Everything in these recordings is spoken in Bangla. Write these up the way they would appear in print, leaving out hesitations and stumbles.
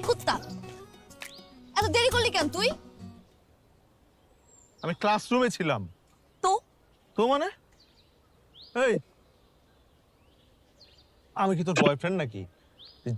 কুত্তা, এত দেরি করলি কেন তুই? আমি ক্লাসরুমে ছিলাম। তো তো মানে এই আমি কি তোর বয়ফ্রেন্ড নাকি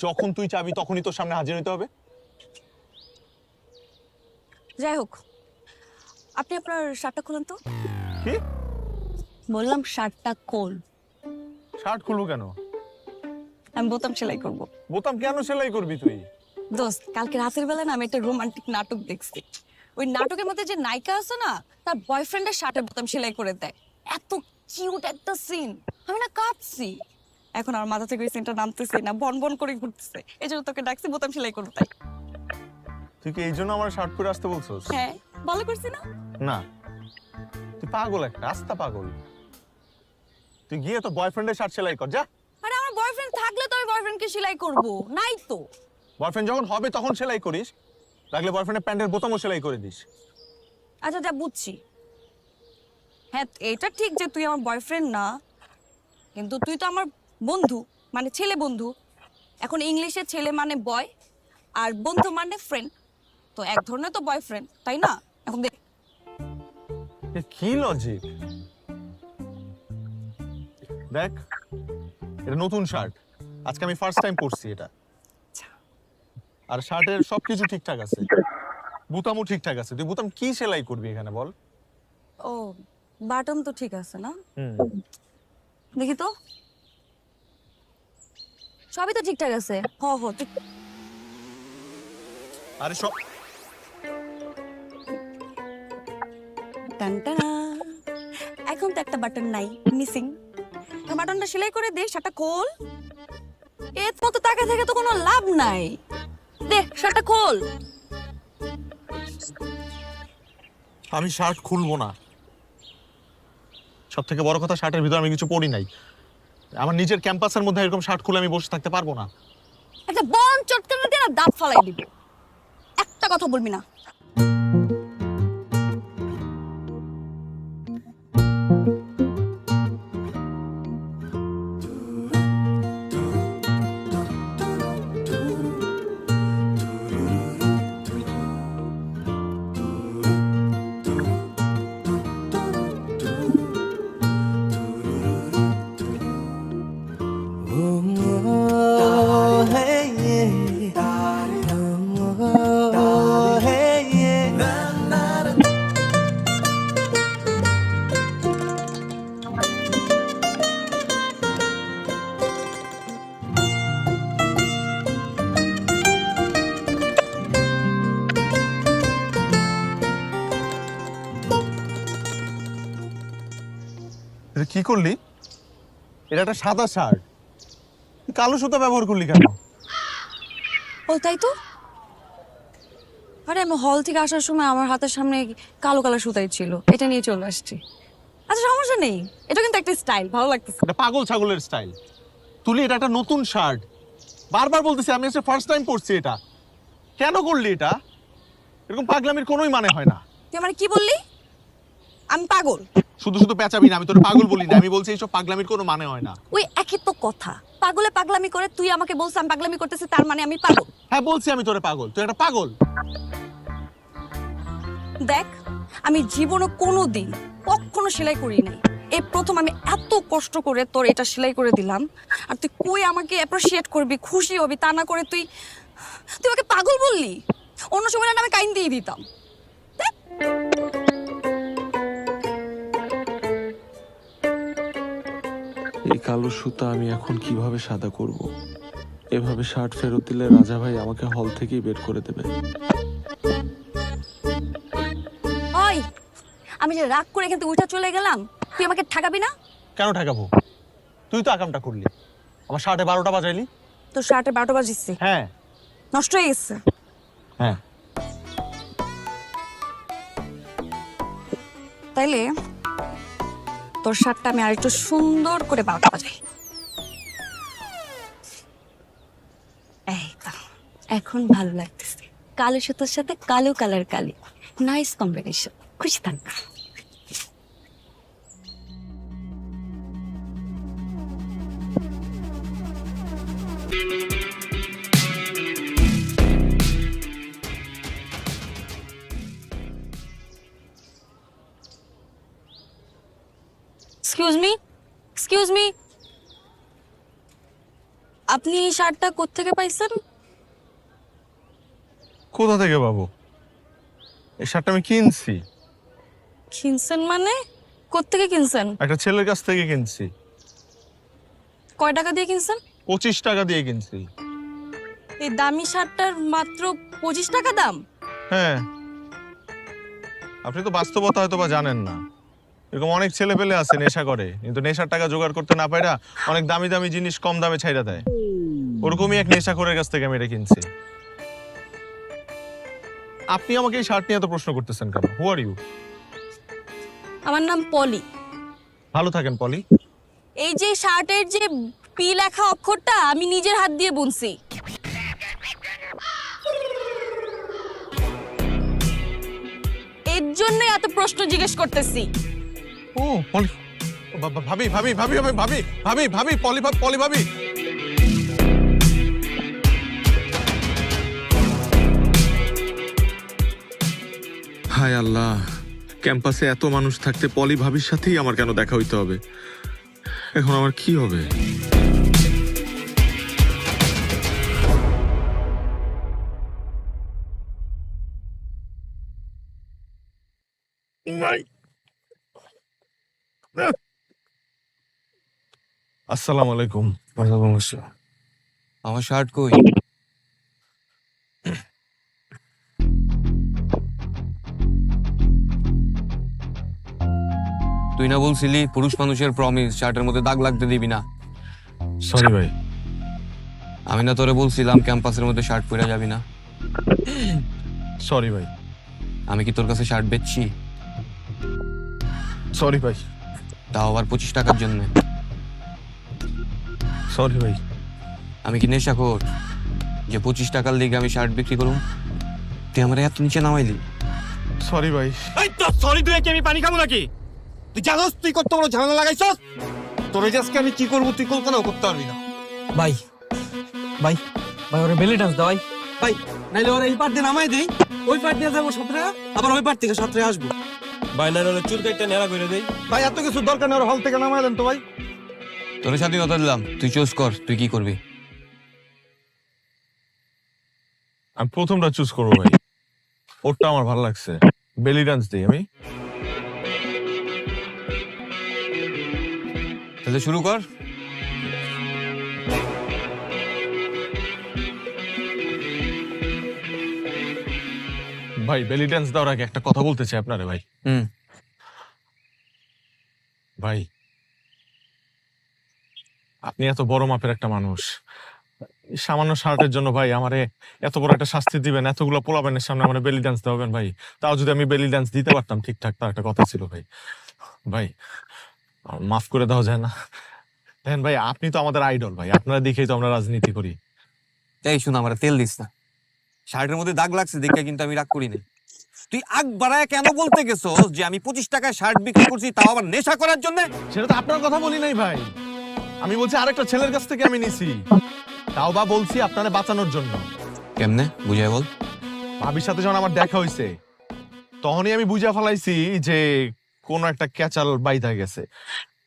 যখন তুই চাবি তখনই তোর সামনে হাজির হতে হবে? যাই হোক, আপনি আপনার শার্টটা খুলেন তো। কি বললাম শার্টটা খোল। শার্ট খুলবো কেন? আমি বোতাম সেলাই করব। বোতাম কেন সেলাই করবি তুই? দোস্ত, কালকে রাতের বেলা না আমি একটা রোমান্টিক নাটক দেখছি। ওই নাটকের মধ্যে যে নায়িকা আছে না, তার বয়ফ্রেন্ডের শার্টের বোতাম সেলাই করে দেয়। এত কিউট একটা সিন, আমি না কাঁদছি। এখন আমার মাথা থেকে ওই সিনটা নামতেছে না, বন বন করে ঘুরতেছে। এই জন্য তোকে ডাকছি বোতাম সেলাই করতে। তাই তুই কি এই জন্য আমার শার্ট পরে আসতে বলছস? হ্যাঁ, ভালো করছি না? না, তুই পাগল, একটা রাস্তা পাগল। তুই গিয়ে তোর বয়ফ্রেন্ডের শার্ট সেলাই কর যা। আরে আমার বয়ফ্রেন্ড থাকলে তো আমি বয়ফ্রেন্ডকে সেলাই করব, নাই তো। বয়ফ্রেন্ড যখন হবে তখন সেলাই করিস, লাগলে বয়ফ্রেন্ডের প্যান্টের বোতামও সেলাই করে দিস। আচ্ছা, যা বুঝছি। হ্যাঁ, এটা ঠিক যে তুই আমার বয়ফ্রেন্ড না, কিন্তু তুই তো আমার বন্ধু, মানে ছেলে বন্ধু। এখন ইংলিশে ছেলে মানে বয় আর বন্ধু মানে ফ্রেন্ড, তো এক ধরনের তো বয়ফ্রেন্ড, তাই না? এখন দেখ, এ কি লজিক? দেখ, এটা নতুন শার্ট, আজকে আমি ফার্স্ট টাইম পরছি এটা। আর শার্টের সবকিছু ঠিকঠাক আছে, বুতামও ঠিকঠাক আছে। তুই বুতাম কি সেলাই করবি এখানে বল? ও বাটন তো ঠিক আছে না? হুম, দেখি তো, সবই তো ঠিকঠাক আছে। ঠিক। আরে সব টানটানা। এখন তো একটা বাটন নাই, মিসিং। বাটনটা সেলাই করে দে, শার্টটা খোল। এর মতো তাকে থেকে তো কোনো লাভ নাই। দে শার্টটা খোল। আমি শার্ট খুলবো না। সব থেকে বড় কথা, শার্টের ভিতরে আমি কিছু পরি নাই। আমার নিজের ক্যাম্পাসের মধ্যে এরকম শার্ট খুলে আমি বসে থাকতে পারবো না। একটা বন চটকানা দিয়ে না দাঁত ফালাই দিব। একটা কথা বলবি না। এটা কি করলি? এটা একটা সাদা শার্ট, কালো সুতা ব্যবহার করলি কেন? ও তাই তো। আরে আমি হল থেকে আসার সময় আমার হাতের সামনে কালো কালো সুতাই ছিল, এটা নিয়ে চলে আসছি। আচ্ছা সমস্যা নেই, এটা কিন্তু একটা স্টাইল, ভালো লাগতেছে। এটা পাগল ছাগলের স্টাইল। তুলি, এটা একটা নতুন শার্ট, বারবার বলতেছি আমি এসে ফার্স্ট টাইম পরছি এটা। কেন করলি এটা? এরকম পাগলামির কোনোই মানে হয় না। তুই মানে কি বললি? আমি পাগল? শুধু শুধু পেঁচাবি না, আমি তোর পাগল বলি না, আমি বলছি এইসব পাগলামির কোনো মানে হয় না। ওই একই তো কথা, পাগলে পাগলামি করে। তুই আমাকে বলছিস আমি পাগলামি করতেছি, তার মানে আমি পাগল? হ্যাঁ বলছি আমি তোরে পাগল, তুই একটা পাগল। দেখ, আমি জীবনে কোনোদিন কখনো সেলাই করি নাই। এই প্রথম আমি এত কষ্ট করে তোর এটা সেলাই করে দিলাম, আর তুই কই আমাকে অ্যাপ্রিশিয়েট করবি, খুশি হবি, তা না করে তুই তুই আমাকে পাগল বললি। অন্য সময় না আমি কাইন দিয়ে দিতাম। এই কালো সুতা আমি এখন কিভাবে সাদা করব? এভাবে শার্ট ফেরত দিলে রাজা ভাই আমাকে হল থেকেই বের করে দেবে। ওই, আমি যে রাগ করে এখান থেকে উঠে চলে গেলাম, তুই আমাকে ঠকাবি না? কেন ঠেকাবো? তুই তো আকামটা করলি, আমার শার্টে 12টা বাজাইলি। তোর শার্টে 12টা বাজিচ্ছে, হ্যাঁ নষ্ট হয়ে গেছে। হ্যাঁ, তাইলে তোর শার্টটা আমি আরেকটু সুন্দর করে 12টা বাজাই। এই তো, এখন ভালো লাগতেছে। কালো সুতোর সাথে কালো কালার কালি, নাইস কম্বিনেশন। খুশি থাক। আপনি এই শার্টটা কোত্থেকে পাইছেন? কোথা থেকে পাবো? এই শার্টটা আমি কিনছি, কিনছেন মানে? কোত্থেকে কিনছেন? একটা ছেলের কাছ থেকে কিনছি। কয় টাকা দিয়ে কিনছেন? 25 টাকা দিয়ে কিনছি। এই দামি শার্টটার মাত্র 25 টাকা দাম? হ্যাঁ, আপনি তো বাস্তবতা হয়তো বা জানেন না। এরকম অনেক ছেলে পেলে আছে নেশা করে, কিন্তু নেশার টাকা জোগাড় করতে না পাইরা অনেক দামি দামি জিনিস কম দামে ছাইরা দেয়। ওরকমই এক নেশাখোরের কাছ থেকে আমি এটা কিনছি। আপনি আমাকে এই শার্ট নিয়ে এত প্রশ্ন করতেছেন কেন? হু আর ইউ? আমার নাম পলি। ভালো থাকেন পলি। এই যে শার্টের যে পি লেখা অক্ষরটা আমি নিজের হাত দিয়ে বুনছি। এর জন্য এত প্রশ্ন জিজ্ঞেস করতেছি। ও পলি, ভাবি ভাবি ভাবি ভাবি ভাবি ভাবি ভাবি পলি পলি ভাবি। হায় আল্লাহ, ক্যাম্পাসে এত মানুষ থাকতে পলি ভাবির সাথেই আমার কেন দেখা হইতে হবে? এখন আমার কি হবে? আসসালামু আলাইকুম। ওয়ালাইকুম আসসালাম। আমার শার্ট কই? তুই না বলছিলি পুরুষ মানুষের প্রমিস শার্টের মধ্যে দাগ লাগতে দিবি না? সরি ভাই। আমি না তোরে বলছিলাম ক্যাম্পাসের মধ্যে শার্ট পরে যাবি না? সরি ভাই। আমি কি তোর কাছে শার্ট বেচছি? সরি ভাই। তাও আবার 25 টাকার জন্য? সরি ভাই। আমি কি নেশাখোর যে 25 টাকার লিগে আমি শার্ট বিক্রি করব? তুই আমার এত নিচে নামাইলি। সরি ভাই। এই তো সরি তুই কি আমি পানি খাবো নাকি? তুই জানোস তুই কত বড় ঝামেলা লাগাইছস? তোর আজকে আমি কি করব তুই কল্পনাও করতে পারবি না। ভাই ভাই ভাই ওরে বেলি ডান্স দাও ভাই, নাইলে ওরা এই পার দিয়ে নামাই দেই, ওই পার দিয়ে যাবো 17, আবার ওই পার থেকে 17 আসবো। ভাই না হলে চুল কাটটা নেড়া করে দেই। ভাই এত কিছু দরকার নেই, হল থেকে নামাইলেন তো ভাই। তোর স্বাধীনতা দিলাম, তুই চুজ কর তুই কি করবি। আমি প্রথমটা চুজ করবো ভাই, ওরটা আমার ভালো লাগছে। বেলি ডান্স দিই আমি। তাহলে শুরু কর। ভাই বেলি ডান্স দেওয়ার আগে একটা কথা বলতে চাই আপনারে ভাই। ভাই আপনি এত বড় মাপের একটা মানুষ, এই সামান্য শার্টের জন্য ভাই আমারে এত বড় একটা শাস্তি দিবেন, এতগুলো পোলাবেনের সামনে আমার বেলি ডান্স দেবেন ভাই? তাও যদি আমি বেলি ডান্স দিতে পারতাম ঠিকঠাক, তার একটা কথা ছিল ভাই। ভাই আমার মাফ করে দেওয়া যায় না? দেখেন ভাই, আপনি তো আমাদের আইডল ভাই, আপনারা দেখেই তো আমরা রাজনীতি করি। এই শুন, আমার তেল দিস না। শার্টের মধ্যে দাগ লাগছে দেখে কিন্তু আমি রাগ করি না। তুই আগ বাড়ায় কেন বলতে গেছস যে আমি 25 টাকায় শার্ট বিক্রি করছি, তাও আবার নেশা করার জন্য? সেটা তো আপনার কথা বলি নাই ভাই, আমি বলছি আরেকটা ছেলের কাছ থেকে আমি নিছি, তাও বা বলছি আপনারা বাঁচানোর জন্য। কেমনে বুঝাই বল। ভাবির সাথে যখন আমার দেখা হইছে তখনই আমি বুঝা ফেলাইছি যে কোন একটা ক্যাচাল বাইধা গেছে,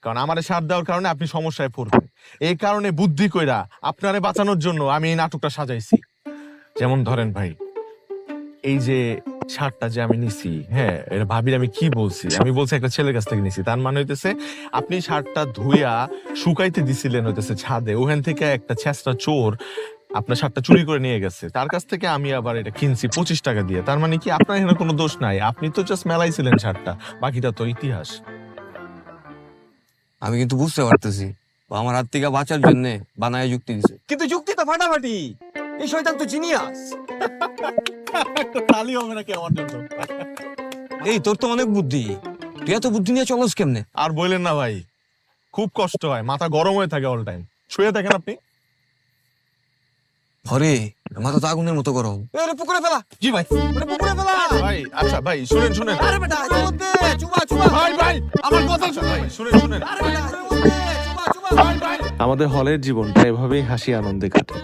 কারণ আমারে সাথ দেওয়ার কারণে আপনি সমস্যায় পড়বেন। এই কারণে বুদ্ধি কইরা আপনারে বাঁচানোর জন্য আমি এই নাটকটা সাজাইছি। যেমন ধরেন ভাই, এই যে শার্টটা যে আমি নিছি, হ্যাঁ এটা ভাবির আমি কি বলছি, আমি বলছি একটা ছেলের কাছ থেকে নিছি, তার মানে হইতেছে আপনি শার্টটা ধুইয়া শুকাইতে দিছিলেন হইতেছে ছাদে, ওখান থেকে একটা ছেঁচড়া চোর আপনার শার্টটা চুরি করে নিয়ে গেছে, তার কাছ থেকে আমি আবার এটা কিনছি 25 টাকা দিয়ে। তার মানে কি আপনার এখানে কোনো দোষ নাই, আপনি তো জাস্ট মেলাইছিলেন শার্টটা, বাকিটা তো ইতিহাস। আমি কিন্তু বুঝতে পারতেছি ও আমার হাত থেকে বাঁচার জন্য বানায় যুক্তি দিছে। কিন্তু যুক্তি তো ফাটাফাটি, এই শয়তান তো জিনিয়াস। তালি হবে নাকি আমার জন্য? এই তোর তো অনেক বুদ্ধি, তুই এত বুদ্ধি নিয়ে চলস কেমনে? আর বললেন না ভাই, খুব কষ্ট হয়, মাথা গরম হয়ে থাকে অল টাইম। শুয়ে দেখেন আপনি। হরে মাথা তো আগুনের মতো গরম। ওরে পুকুরে ফেলা। জি ভাই। ওরে পুকুরে ফেলা। ভাই আচ্ছা ভাই শুনেন শুনেন। আরে বেটা এর মধ্যে চুমা চুমা। ভাই ভাই আমার কথা শুনুন ভাই, শুনেন শুনেন। আরে বেটা এর মধ্যে চুমা চুমা। ভাই ভাই আমাদের হলের জীবনটা এভাবেই হাসি আনন্দে কাটে।